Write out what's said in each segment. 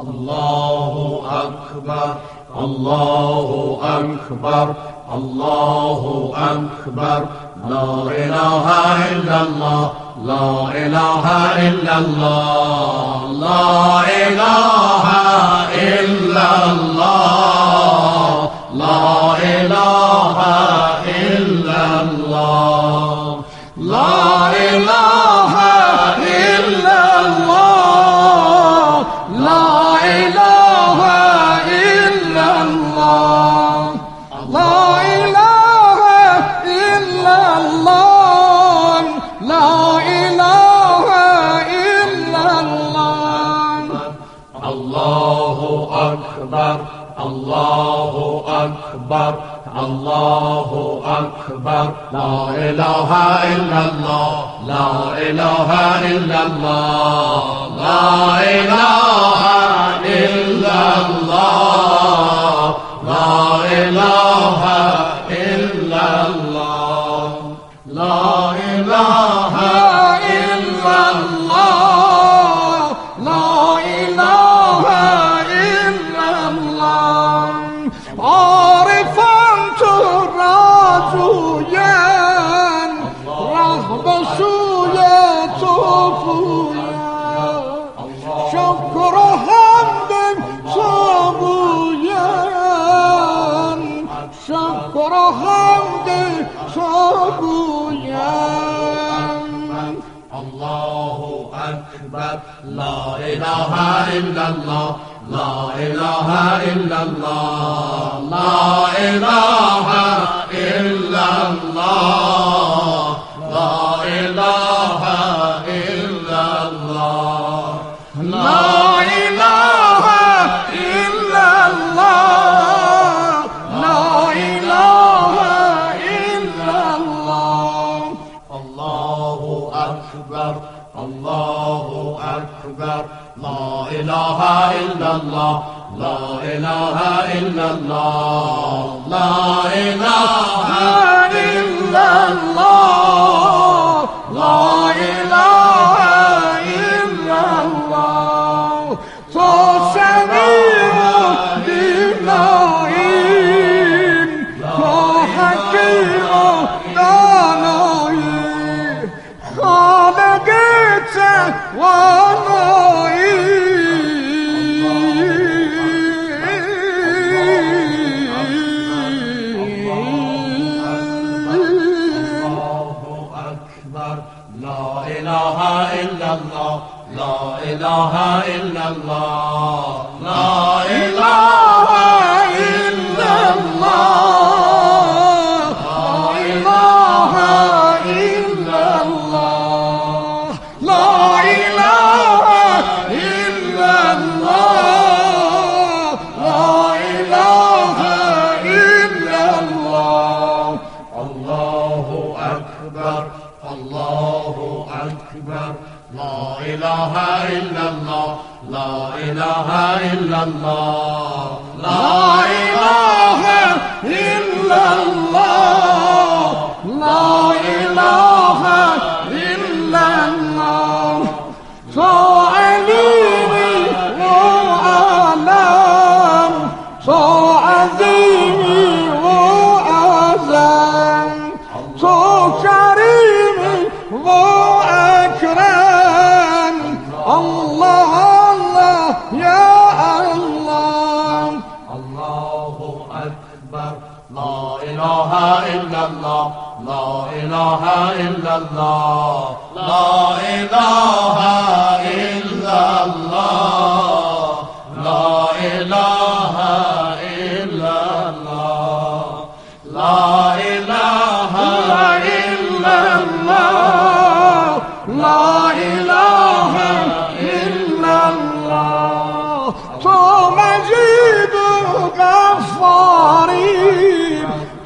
Allahu Akbar, Allahu Akbar, Allahu Akbar, La ilaha illallah, La ilaha illallah, La ilaha illallah, La ilaha illallah, La ilaha illallah, La ilaha illallah, La ilaha illallah, La ilaha illallah. Allahu Akbar, Allahu Akbar, Allahu Akbar, La ilaha illallah, La ilaha illallah, La ilaha illallah, La ilaha illallah, La ilaha illallah, La ilaha illallah. عارفاً تراجویان رهب سوی توفویان شکر و حمد صبویان شکر و حمد صبویان. Allahu Akbar, La ilaha illallah, La ilaha illallah, La ilaha illallah, La ilaha illallah, La ilaha illallah, La ilaha illallah. Allahu Akbar, Allahu Akbar, La ilaha illallah, La ilaha illallah, La ilaha illallah, La ilaha illallah. تو سمیع و بینایی، تو حکیم و دانایی، خالق توانایی. La ilaha illallah, La ilaha illallah, La ilaha illallah, La ilaha illallah, La ilaha illallah, La ilaha illallah. Allahu Akbar, Allahu Akbar, La ilaha illallah, La ilaha illallah, La ilaha illallah, La ilaha illallah. تو علیمی و عالم، تو عظیمی و اعظم، تو کریمی و اکرم. الله الله یا الله. Allahu Akbar, La ilaha illallah, La ilaha illallah, La ilaha illallah, La ilaha illallah, La ilaha illallah, La ilaha illallah. تو مجید و غفاری،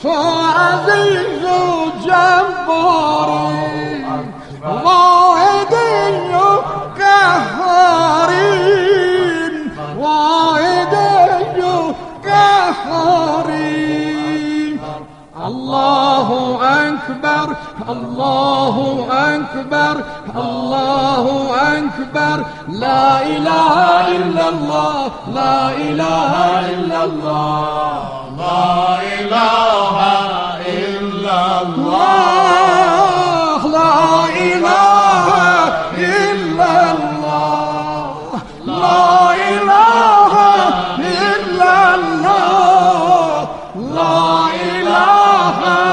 تو عزیز و جباری، الله لا إله إلا الله لا إله إلا الله لا إله إلا الله لا إله إلا الله لا إله